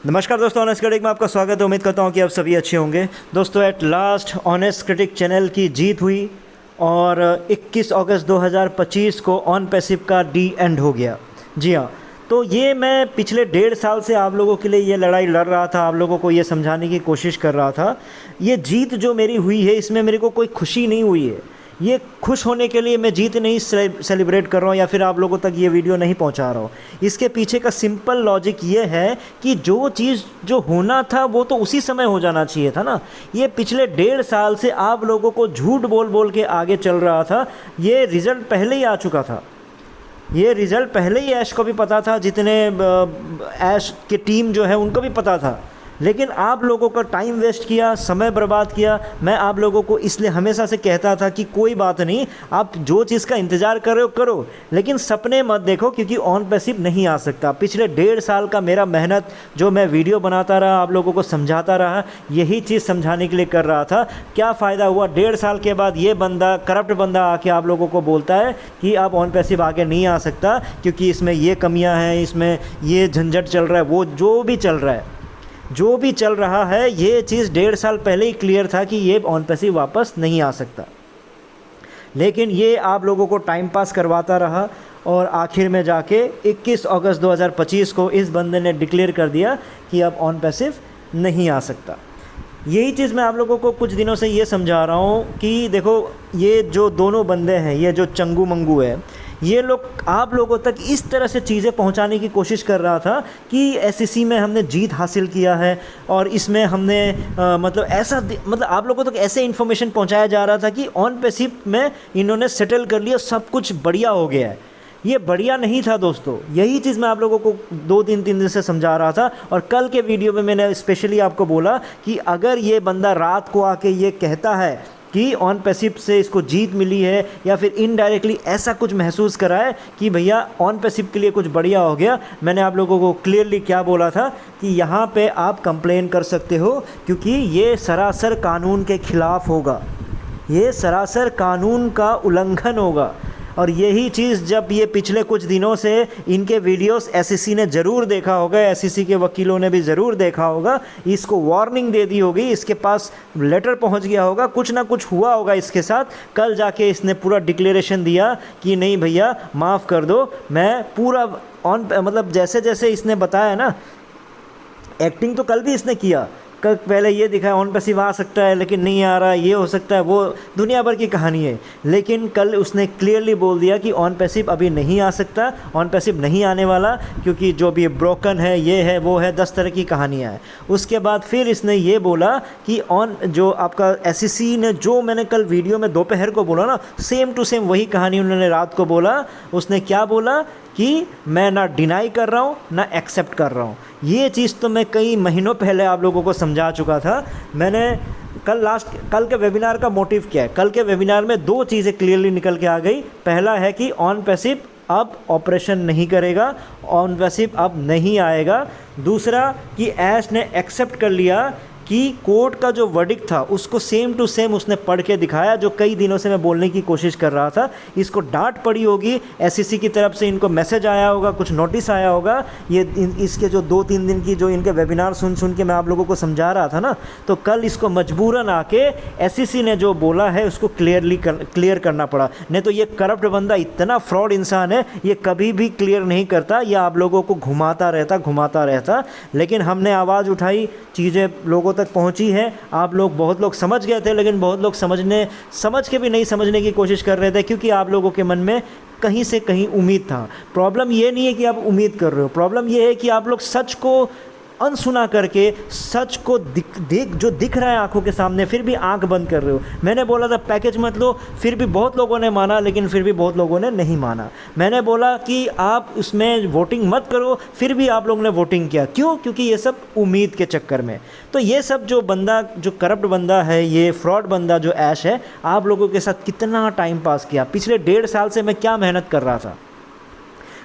नमस्कार दोस्तों, honest critic में आपका स्वागत है। उम्मीद करता हूँ कि आप सभी अच्छे होंगे। दोस्तों, at last honest critic channel की जीत हुई और 21 अगस्त 2025 को ऑन पैसिव का डी एंड हो गया। जी हाँ, तो ये मैं पिछले 1.5 साल से आप लोगों के लिए ये लड़ाई लड़ रहा था, आप लोगों को ये समझाने की कोशिश कर रहा था। ये जीत जो मेरी हुई है, इसमें मेरे को कोई खुशी नहीं हुई है। ये खुश होने के लिए मैं जीत नहीं सेलिब्रेट कर रहा हूँ या फिर आप लोगों तक ये वीडियो नहीं पहुँचा रहा हूँ। इसके पीछे का सिंपल लॉजिक ये है कि जो चीज़ जो होना था वो तो उसी समय हो जाना चाहिए था ना। ये पिछले 1.5 साल से आप लोगों को झूठ बोल बोल के आगे चल रहा था। ये रिज़ल्ट पहले ही आ चुका था। ये रिज़ल्ट पहले ही ऐश को भी पता था, जितने ऐश की टीम जो है उनको भी पता था। लेकिन आप लोगों का टाइम वेस्ट किया, समय बर्बाद किया। मैं आप लोगों को इसलिए हमेशा से कहता था कि कोई बात नहीं, आप जो चीज़ का इंतज़ार कर रहे हो करो, लेकिन सपने मत देखो, क्योंकि ऑन पैसिव नहीं आ सकता। पिछले 1.5 साल का मेरा मेहनत जो मैं वीडियो बनाता रहा, आप लोगों को समझाता रहा, यही चीज़ समझाने के लिए कर रहा था। क्या फ़ायदा हुआ? 1.5 साल के बाद ये बंदा, करप्ट बंदा आके आप लोगों को बोलता है कि आप ऑन पैसिव आगे नहीं आ सकता क्योंकि इसमें ये कमियाँ हैं, इसमें ये झंझट चल रहा है। वो जो भी चल रहा है, जो भी चल रहा है, ये चीज़ 1.5 साल पहले ही क्लियर था कि ये ऑन पैसिव वापस नहीं आ सकता। लेकिन ये आप लोगों को टाइम पास करवाता रहा और आखिर में जाके 21 अगस्त 2025 को इस बंदे ने डिक्लेयर कर दिया कि अब ऑन पैसिव नहीं आ सकता। यही चीज़ मैं आप लोगों को कुछ दिनों से ये समझा रहा हूँ कि देखो, ये जो दोनों बंदे हैं, ये जो चंगू मंगू है, ये लोग आप लोगों तक इस तरह से चीज़ें पहुंचाने की कोशिश कर रहा था कि एसईसी में हमने जीत हासिल किया है और इसमें हमने मतलब आप लोगों तक ऐसे इन्फॉर्मेशन पहुंचाया जा रहा था कि ऑन पैसिव में इन्होंने सेटल कर लिया, सब कुछ बढ़िया हो गया है। ये बढ़िया नहीं था दोस्तों। यही चीज़ मैं आप लोगों को 2-3 दिन से समझा रहा था और कल के वीडियो में मैंने स्पेशली आपको बोला कि अगर ये बंदा रात को आके ये कहता है कि ऑन पैसिव से इसको जीत मिली है या फिर इनडायरेक्टली ऐसा कुछ महसूस कराए कि भैया ऑन पैसिव के लिए कुछ बढ़िया हो गया, मैंने आप लोगों को क्लियरली क्या बोला था कि यहाँ पे आप कंप्लेन कर सकते हो, क्योंकि ये सरासर कानून के ख़िलाफ़ होगा, ये सरासर कानून का उल्लंघन होगा। और यही चीज़ जब ये पिछले कुछ दिनों से इनके वीडियोस एसईसी ने ज़रूर देखा होगा, एसईसी के वकीलों ने भी ज़रूर देखा होगा, इसको वार्निंग दे दी होगी, इसके पास लेटर पहुंच गया होगा, कुछ ना कुछ हुआ होगा इसके साथ। कल जाके इसने पूरा डिक्लेरेशन दिया कि नहीं भैया माफ़ कर दो, मैं पूरा मतलब जैसे जैसे इसने बताया ना, एक्टिंग तो कल भी इसने किया। कल पहले ये दिखाया ऑन पैसिव आ सकता है लेकिन नहीं आ रहा, ये हो सकता है, वो दुनिया भर की कहानी है। लेकिन कल उसने क्लियरली बोल दिया कि ऑन पैसिव अभी नहीं आ सकता, ऑन पैसिव नहीं आने वाला, क्योंकि जो भी ब्रोकन है, ये है, वो है, 10 तरह की कहानियाँ हैं। उसके बाद फिर इसने ये बोला कि ऑन जो आपका एसईसी ने, जो मैंने कल वीडियो में दोपहर को बोला ना, सेम टू सेम वही कहानी उन्होंने रात को बोला। उसने क्या बोला कि मैं ना डिनाई कर रहा हूँ ना एक्सेप्ट कर रहा हूँ। ये चीज़ तो मैं कई महीनों पहले आप लोगों को समझा चुका था। मैंने कल के वेबिनार का मोटिव क्या है, कल के वेबिनार में 2 चीज़ें क्लियरली निकल के आ गई। पहला है कि ऑन पैसिव अब ऑपरेशन नहीं करेगा, ऑन पैसिव अब नहीं आएगा। दूसरा कि ऐश ने एक्सेप्ट कर लिया कि कोर्ट का जो वर्डिक्ट था उसको सेम टू सेम उसने पढ़ के दिखाया, जो कई दिनों से मैं बोलने की कोशिश कर रहा था। इसको डांट पड़ी होगी, एसईसी की तरफ से इनको मैसेज आया होगा, कुछ नोटिस आया होगा। ये इसके जो 2-3 दिन की जो इनके वेबिनार सुन के मैं आप लोगों को समझा रहा था ना, तो कल इसको मजबूरन आके एसईसी ने जो बोला है उसको क्लियर करना पड़ा। नहीं तो ये करप्ट बंदा इतना फ्रॉड इंसान है, ये कभी भी क्लियर नहीं करता, ये आप लोगों को घुमाता रहता। लेकिन हमने आवाज़ उठाई, चीज़ें लोगों तक पहुंची है। आप लोग, बहुत लोग समझ गए थे, लेकिन बहुत लोग समझ के भी नहीं समझने की कोशिश कर रहे थे, क्योंकि आप लोगों के मन में कहीं से कहीं उम्मीद था। प्रॉब्लम ये नहीं है कि आप उम्मीद कर रहे हो, प्रॉब्लम ये है कि आप लोग सच को अनसुना करके, सच को जो दिख रहा है आंखों के सामने, फिर भी आंख बंद कर रहे हो। मैंने बोला था पैकेज मत लो, फिर भी बहुत लोगों ने माना, लेकिन फिर भी बहुत लोगों ने नहीं माना। मैंने बोला कि आप उसमें वोटिंग मत करो, फिर भी आप लोगों ने वोटिंग किया। क्यों? क्योंकि ये सब उम्मीद के चक्कर में। तो ये सब जो बंदा, जो करप्ट बंदा है, ये फ्रॉड बंदा जो ऐश है, आप लोगों के साथ कितना टाइम पास किया। पिछले 1.5 साल से मैं क्या मेहनत कर रहा था।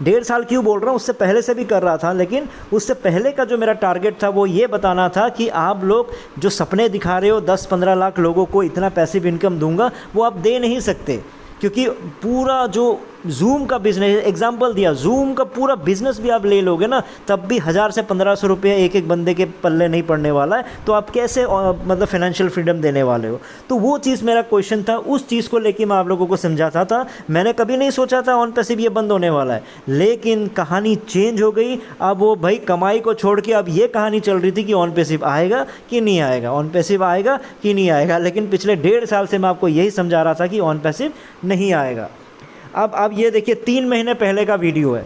1.5 साल क्यों बोल रहा हूँ, उससे पहले से भी कर रहा था, लेकिन उससे पहले का जो मेरा टारगेट था वो ये बताना था कि आप लोग जो सपने दिखा रहे हो, 10-15 लाख लोगों को इतना पैसिव इनकम दूंगा, वो आप दे नहीं सकते। क्योंकि पूरा जो जूम का बिज़नेस एग्जांपल दिया, जूम का पूरा बिज़नेस भी आप ले लोगे ना, तब भी 1000 से 1500 रुपये एक एक बंदे के पल्ले नहीं पड़ने वाला है। तो आप कैसे मतलब फाइनेंशियल फ्रीडम देने वाले हो? तो वो चीज़ मेरा क्वेश्चन था, उस चीज़ को लेके मैं आप लोगों को समझाता था। मैंने कभी नहीं सोचा था ऑन पैसिव ये बंद होने वाला है, लेकिन कहानी चेंज हो गई। अब वो भाई कमाई को छोड़ के अब ये कहानी चल रही थी कि ऑन पैसिव आएगा कि नहीं आएगा, ऑन पैसिव आएगा कि नहीं आएगा। लेकिन पिछले 1.5 साल से मैं आपको यही समझा रहा था कि ऑन पैसिव नहीं आएगा। अब ये देखिए 3 महीने पहले का वीडियो है।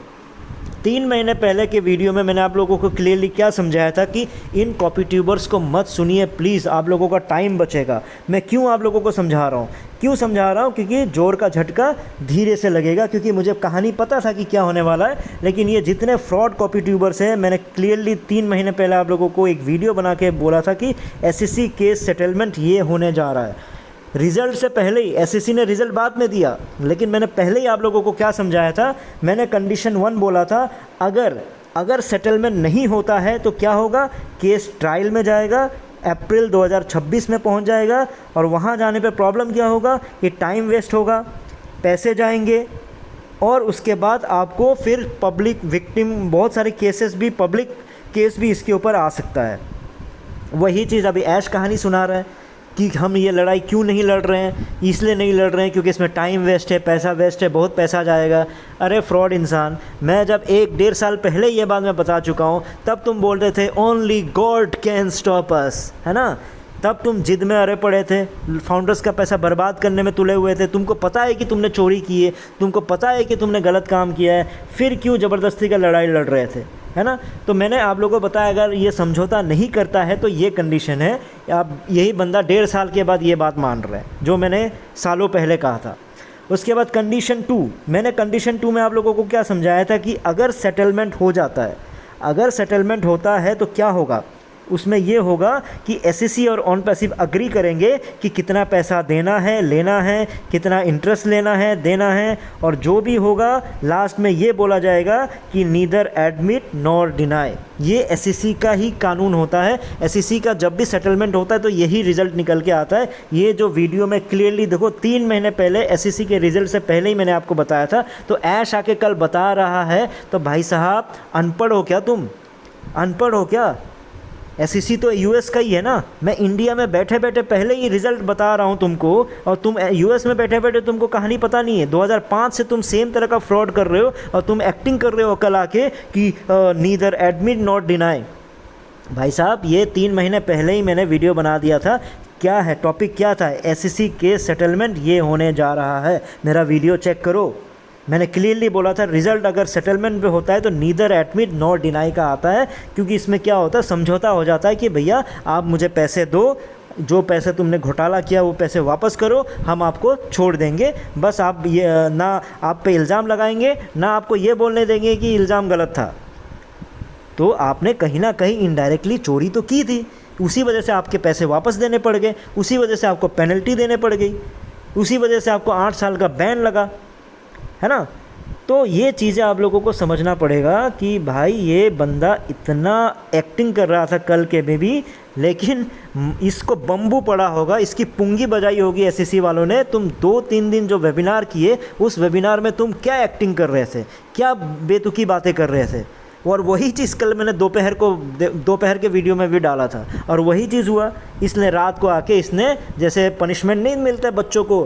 3 महीने पहले के वीडियो में मैंने आप लोगों को क्लियरली क्या समझाया था कि इन कॉपी ट्यूबर्स को मत सुनिए प्लीज़, आप लोगों का टाइम बचेगा। मैं क्यों आप लोगों को समझा रहा हूँ, क्यों समझा रहा हूँ? क्योंकि जोर का झटका धीरे से लगेगा, क्योंकि मुझे कहानी पता था कि क्या होने वाला है। लेकिन ये जितने फ्रॉड कॉपी ट्यूबर्स हैं, मैंने क्लियरली 3 महीने पहले आप लोगों को एक वीडियो बना के बोला था कि SEC केस सेटलमेंट ये होने जा रहा है। रिज़ल्ट से पहले ही, SEC ने रिज़ल्ट बाद में दिया, लेकिन मैंने पहले ही आप लोगों को क्या समझाया था? मैंने कंडीशन 1 बोला था, अगर सेटलमेंट नहीं होता है तो क्या होगा? केस ट्रायल में जाएगा, अप्रैल 2026 में पहुंच जाएगा, और वहां जाने पे प्रॉब्लम क्या होगा कि टाइम वेस्ट होगा, पैसे जाएंगे, और उसके बाद आपको फिर पब्लिक विक्टिम, बहुत सारे केसेस भी, पब्लिक केस भी इसके ऊपर आ सकता है। वही चीज़ अभी ऐश कहानी सुना रहा है कि हम ये लड़ाई क्यों नहीं लड़ रहे हैं, इसलिए नहीं लड़ रहे हैं क्योंकि इसमें टाइम वेस्ट है, पैसा वेस्ट है, बहुत पैसा जाएगा। अरे फ्रॉड इंसान, मैं जब 1-1.5 साल पहले ये बात मैं बता चुका हूँ, तब तुम बोल रहे थे only God can stop us, है ना? तब तुम जिद में अरे पड़े थे, फाउंडर्स का पैसा बर्बाद करने में तुले हुए थे। तुमको पता है कि तुमने चोरी की है, तुमको पता है कि तुमने गलत काम किया है, फिर क्यों ज़बरदस्ती का लड़ाई लड़ रहे थे, है ना? तो मैंने आप लोगों को बताया, अगर ये समझौता नहीं करता है तो ये कंडीशन है। अब यही बंदा 1.5 साल के बाद ये बात मान रहा है जो मैंने सालों पहले कहा था। उसके बाद कंडीशन 2, मैंने कंडीशन 2 में आप लोगों को क्या समझाया था कि अगर सेटलमेंट हो जाता है, अगर सेटलमेंट होता है तो क्या होगा? उसमें ये होगा कि SEC और ऑन पैसिव अग्री करेंगे कि कितना पैसा देना है, लेना है, कितना इंटरेस्ट लेना है, देना है, और जो भी होगा लास्ट में ये बोला जाएगा कि नीदर एडमिट नॉर डिनाई। ये SEC का ही कानून होता है। SEC का जब भी सेटलमेंट होता है तो यही रिज़ल्ट निकल के आता है। ये जो वीडियो में क्लियरली देखो, 3 महीने पहले SEC के रिज़ल्ट से पहले ही मैंने आपको बताया था। तो ऐश आके कल बता रहा है तो भाई साहब अनपढ़ हो क्या तुम? अनपढ़ हो क्या? SEC तो US का ही है ना। मैं इंडिया में बैठे बैठे पहले ही रिज़ल्ट बता रहा हूँ तुमको, और तुम US में बैठे बैठे तुमको कहानी पता नहीं है। 2005 से तुम सेम तरह का फ्रॉड कर रहे हो, और तुम एक्टिंग कर रहे हो कल आके कि नीदर एडमिट नॉट डिनाई। भाई साहब ये 3 महीने पहले ही मैंने वीडियो बना दिया था। क्या है टॉपिक, क्या था? SEC केस सेटलमेंट ये होने जा रहा है। मेरा वीडियो चेक करो, मैंने क्लियरली बोला था रिज़ल्ट अगर सेटलमेंट पे होता है तो नीदर एडमिट नॉर डिनाई का आता है। क्योंकि इसमें क्या होता है, समझौता हो जाता है कि भैया आप मुझे पैसे दो, जो पैसे तुमने घोटाला किया वो पैसे वापस करो, हम आपको छोड़ देंगे। बस आप ये ना आप पे इल्ज़ाम लगाएंगे, ना आपको ये बोलने देंगे कि इल्ज़ाम गलत था। तो आपने कहीं ना कहीं इनडायरेक्टली चोरी तो की थी, उसी वजह से आपके पैसे वापस देने पड़ गए, उसी वजह से आपको पेनल्टी देने पड़ गई, उसी वजह से आपको 8 साल का बैन लगा, है ना? तो ये चीज़ें आप लोगों को समझना पड़ेगा कि भाई ये बंदा इतना एक्टिंग कर रहा था कल के में भी, लेकिन इसको बम्बू पड़ा होगा, इसकी पुंगी बजाई होगी SEC वालों ने। तुम 2-3 दिन जो वेबिनार किए, उस वेबिनार में तुम क्या एक्टिंग कर रहे थे, क्या बेतुकी बातें कर रहे थे। और वही चीज़ कल मैंने दोपहर के वीडियो में भी डाला था, और वही चीज़ हुआ। इसने रात को आके इसने, जैसे पनिशमेंट नहीं मिलता है बच्चों को,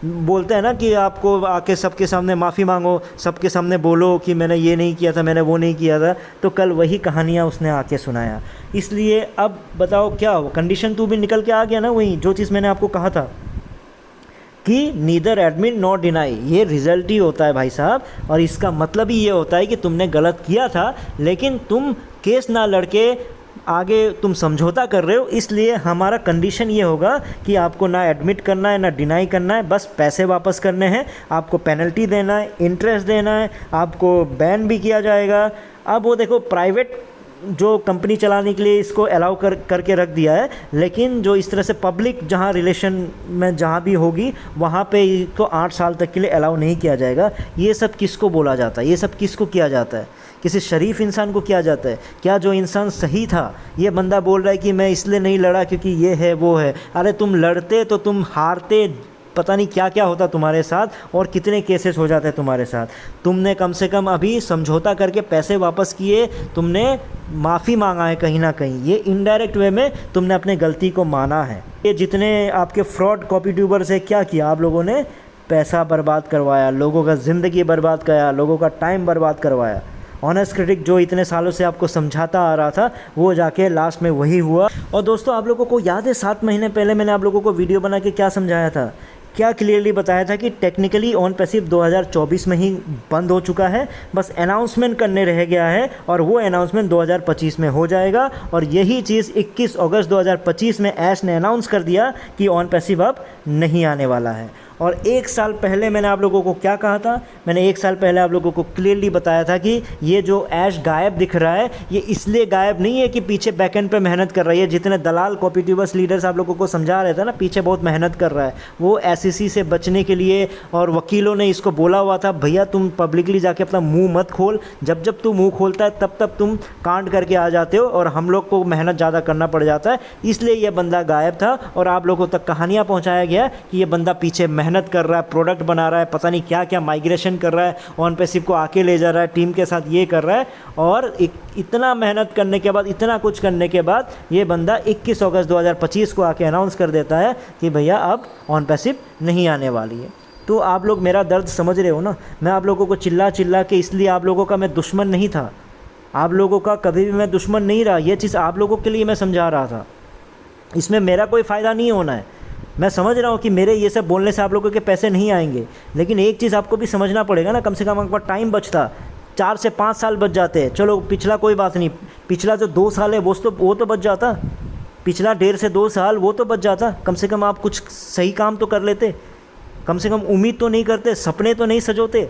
बोलते हैं ना कि आपको आके सबके सामने माफ़ी मांगो, सबके सामने बोलो कि मैंने ये नहीं किया था, मैंने वो नहीं किया था। तो कल वही कहानियाँ उसने आके सुनाया। इसलिए अब बताओ क्या हो, कंडीशन 2 भी निकल के आ गया ना, वही जो चीज़ मैंने आपको कहा था कि नीदर एडमिट नॉट डिनाई। ये रिज़ल्ट ही होता है भाई साहब, और इसका मतलब ही ये होता है कि तुमने गलत किया था, लेकिन तुम केस ना लड़के आगे तुम समझौता कर रहे हो। इसलिए हमारा कंडीशन ये होगा कि आपको ना एडमिट करना है ना डिनाई करना है, बस पैसे वापस करने हैं। आपको पेनल्टी देना है, इंटरेस्ट देना है, आपको बैन भी किया जाएगा। अब वो देखो प्राइवेट जो कंपनी चलाने के लिए इसको अलाउ करके रख दिया है, लेकिन जो इस तरह से पब्लिक जहां रिलेशन में जहां भी होगी वहां पे इसको 8 साल तक के लिए अलाउ नहीं किया जाएगा। ये सब किसको बोला जाता है, ये सब किसको किया जाता है? किसी शरीफ इंसान को किया जाता है क्या? जो इंसान सही था। ये बंदा बोल रहा है कि मैं इसलिए नहीं लड़ा क्योंकि ये है वो है। अरे तुम लड़ते तो तुम हारते पता नहीं क्या क्या होता तुम्हारे साथ और कितने केसेस हो जाते तुम्हारे साथ। तुमने कम से कम अभी समझौता करके पैसे वापस किए, तुमने माफ़ी मांगा है कहीं ना कहीं, ये इनडायरेक्ट वे में तुमने अपने गलती को माना है। ये जितने आपके फ्रॉड कॉपी ट्यूबर्स है, क्या किया आप लोगों ने? पैसा बर्बाद करवाया, लोगों का ज़िंदगी बर्बाद कराया, लोगों का टाइम बर्बाद करवाया। ऑनेस्ट क्रिटिक जो इतने सालों से आपको समझाता आ रहा था, वो जाके लास्ट में वही हुआ। और दोस्तों आप लोगों को याद है 7 महीने पहले मैंने आप लोगों को वीडियो बना के क्या समझाया था, क्या क्लियरली बताया था कि टेक्निकली ऑन पैसिव 2024 में ही बंद हो चुका है, बस अनाउंसमेंट करने रह गया है और वो अनाउंसमेंट 2025 में हो जाएगा। और यही चीज़ 21 अगस्त 2025 में ऐश ने अनाउंस कर दिया कि ऑन पैसिव अब नहीं आने वाला है। और 1 साल पहले मैंने आप लोगों को क्या कहा था? मैंने 1 साल पहले आप लोगों को क्लियरली बताया था कि ये जो ऐश गायब दिख रहा है, ये इसलिए गायब नहीं है कि पीछे बैकएंड पे मेहनत कर रही है। जितने दलाल कॉपी ट्यूबर्स लीडर्स आप लोगों को समझा रहे थे ना, पीछे बहुत मेहनत कर रहा है, वो एसईसी से बचने के लिए, और वकीलों ने इसको बोला हुआ था भैया तुम पब्लिकली जाके अपना मुँह मत खोल, जब जब तू मुँह खोलता है तब तब तुम कांड करके आ जाते हो और हम लोग को मेहनत ज़्यादा करना पड़ जाता है। इसलिए ये बंदा गायब था और आप लोगों तक कहानियाँ पहुँचाया गया कि ये बंदा पीछे मेहनत कर रहा है, प्रोडक्ट बना रहा है, पता नहीं क्या क्या माइग्रेशन कर रहा है, ऑन पैसिव को आके ले जा रहा है, टीम के साथ ये कर रहा है। और इतना मेहनत करने के बाद, इतना कुछ करने के बाद ये बंदा 21 अगस्त 2025 को आके अनाउंस कर देता है कि भैया अब ऑन पैसिव नहीं आने वाली है। तो आप लोग मेरा दर्द समझ रहे हो ना? मैं आप लोगों को चिल्ला चिल्ला के, इसलिए आप लोगों का मैं दुश्मन नहीं था, आप लोगों का कभी भी मैं दुश्मन नहीं रहा। ये चीज़ आप लोगों के लिए मैं समझा रहा था, इसमें मेरा कोई फ़ायदा नहीं होना है। मैं समझ रहा हूँ कि मेरे ये सब बोलने से आप लोगों के पैसे नहीं आएंगे, लेकिन एक चीज़ आपको भी समझना पड़ेगा ना, कम से कम आपका टाइम बचता, 4 से 5 साल बच जाते हैं। चलो पिछला कोई बात नहीं, पिछला जो 2 साल है वो तो बच जाता, पिछला 1.5 से 2 साल वो तो बच जाता। कम से कम आप कुछ सही काम तो कर लेते, कम से कम उम्मीद तो नहीं करते, सपने तो नहीं सजोते।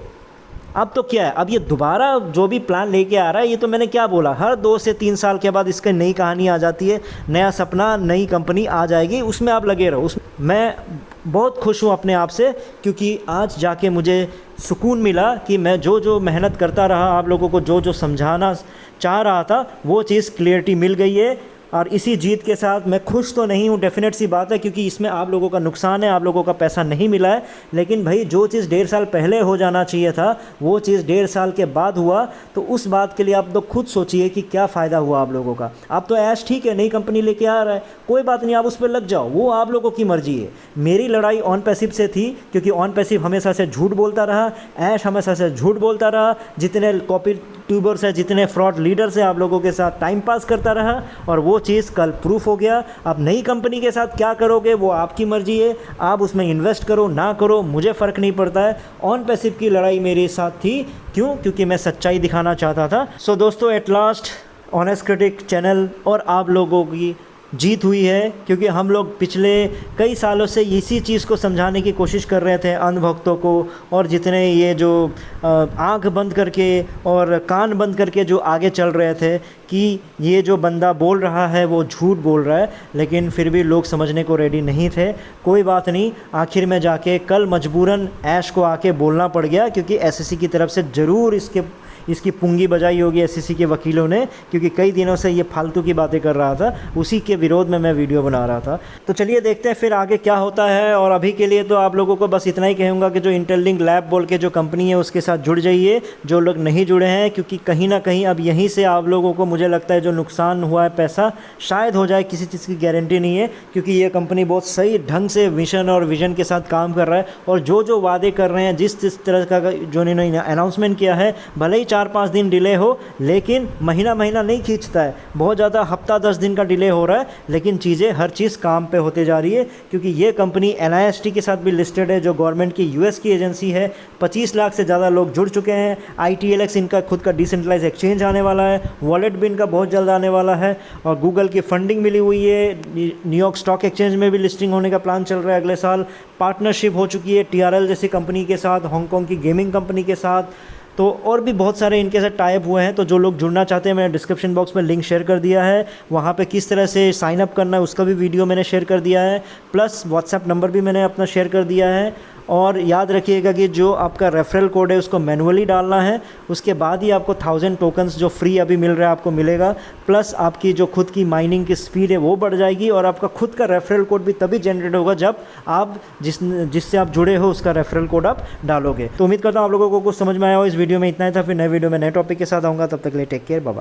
अब तो क्या है, अब ये दोबारा जो भी प्लान लेके आ रहा है, ये तो मैंने क्या बोला, हर 2 से 3 साल के बाद इसका नई कहानी आ जाती है, नया सपना, नई कंपनी आ जाएगी, उसमें आप लगे रहो। मैं बहुत खुश हूँ अपने आप से, क्योंकि आज जाके मुझे सुकून मिला कि मैं जो जो मेहनत करता रहा, आप लोगों को जो जो समझाना चाह रहा था, वो चीज़ क्लियरिटी मिल गई है। और इसी जीत के साथ मैं खुश तो नहीं हूँ, डेफिनेट सी बात है, क्योंकि इसमें आप लोगों का नुकसान है, आप लोगों का पैसा नहीं मिला है। लेकिन भाई जो चीज़ 1.5 साल पहले हो जाना चाहिए था, वो चीज़ 1.5 साल के बाद हुआ, तो उस बात के लिए आप तो खुद सोचिए कि क्या फ़ायदा हुआ आप लोगों का। आप तो ऐश ठीक है, नई कंपनी लेके आ रहा है, कोई बात नहीं, आप उस पर लग जाओ, वो आप लोगों की मर्जी है। मेरी लड़ाई ऑन पैसिव से थी, क्योंकि ऑन पैसिव हमेशा से झूठ बोलता रहा, ऐश हमेशा से झूठ बोलता रहा, जितने कॉपी ट्यूबर्स है, जितने फ्रॉड लीडर्स हैं, आप लोगों के साथ टाइम पास करता रहा, और वो चीज़ कल प्रूफ हो गया। अब नई कंपनी के साथ क्या करोगे वो आपकी मर्जी है, आप उसमें इन्वेस्ट करो ना करो, मुझे फ़र्क नहीं पड़ता है। ऑन पैसिव की लड़ाई मेरे साथ थी, क्यों? क्योंकि मैं सच्चाई दिखाना चाहता था। सो दोस्तों, at last honest critic channel और आप लोगों की जीत हुई है, क्योंकि हम लोग पिछले कई सालों से इसी चीज़ को समझाने की कोशिश कर रहे थे अंधभक्तों को, और जितने ये जो आंख बंद करके और कान बंद करके जो आगे चल रहे थे कि ये जो बंदा बोल रहा है वो झूठ बोल रहा है, लेकिन फिर भी लोग समझने को रेडी नहीं थे। कोई बात नहीं, आखिर में जाके कल मजबूरन ऐश को आके बोलना पड़ गया, क्योंकि एसईसी की तरफ से ज़रूर इसकी पुंगी बजाई होगी एसईसी के वकीलों ने, क्योंकि कई दिनों से ये फालतू की बातें कर रहा था, उसी के विरोध में मैं वीडियो बना रहा था। तो चलिए देखते हैं फिर आगे क्या होता है। और अभी के लिए तो आप लोगों को बस इतना ही कहूँगा कि जो इंटरलिंक लैब बोल के जो कंपनी है उसके साथ जुड़ जाइए, जो लोग नहीं जुड़े हैं, क्योंकि कहीं ना कहीं अब यहीं से आप लोगों को, मुझे लगता है जो नुकसान हुआ है पैसा शायद हो जाए, किसी चीज़ की गारंटी नहीं है, क्योंकि ये कंपनी बहुत सही ढंग से मिशन और विजन के साथ काम कर रहा है, और जो जो वादे कर रहे हैं, जिस तरह का जो इन्होंने अनाउंसमेंट किया है, भले ही 4-5 दिन डिले हो, लेकिन महीना नहीं खींचता है, बहुत ज़्यादा हफ्ता 10 दिन का डिले हो रहा है, लेकिन चीज़ें हर चीज़ काम पे होते जा रही है। क्योंकि ये कंपनी NIST के साथ भी लिस्टेड है, जो गवर्नमेंट की US की एजेंसी है। 25 लाख से ज़्यादा लोग जुड़ चुके हैं। ITLX इनका खुद का डिसेंट्रलाइज एक्सचेंज आने वाला है, वॉलेट भी इनका बहुत जल्द आने वाला है, और गूगल की फंडिंग मिली हुई है। न्यूयॉर्क स्टॉक एक्सचेंज में भी लिस्टिंग होने का प्लान चल रहा है अगले साल। पार्टनरशिप हो चुकी है TRL जैसी कंपनी के साथ, हांगकॉन्ग की गेमिंग कंपनी के साथ, तो और भी बहुत सारे इनके साथ टाइप हुए हैं। तो जो लोग जुड़ना चाहते हैं, मैंने डिस्क्रिप्शन बॉक्स में लिंक शेयर कर दिया है, वहाँ पे किस तरह से साइन अप करना है उसका भी वीडियो मैंने शेयर कर दिया है, प्लस व्हाट्सएप नंबर भी मैंने अपना शेयर कर दिया है। और याद रखिएगा कि जो आपका रेफरल कोड है उसको मैनुअली डालना है, उसके बाद ही आपको 1000 टोकन्स जो फ्री अभी मिल रहा है आपको मिलेगा, प्लस आपकी जो खुद की माइनिंग की स्पीड है वो बढ़ जाएगी और आपका खुद का रेफरल कोड भी तभी जनरेट होगा जब आप जिससे आप जुड़े हो उसका रेफरल कोड आप डालोगे। तो उम्मीद करता हूँ आप लोगों को कुछ समझ में आया हो। इस वीडियो में इतना ही था, फिर नए वीडियो में नए टॉपिक के साथ आऊँगा, तब तक के लिए टेक केयर, बाय बाय।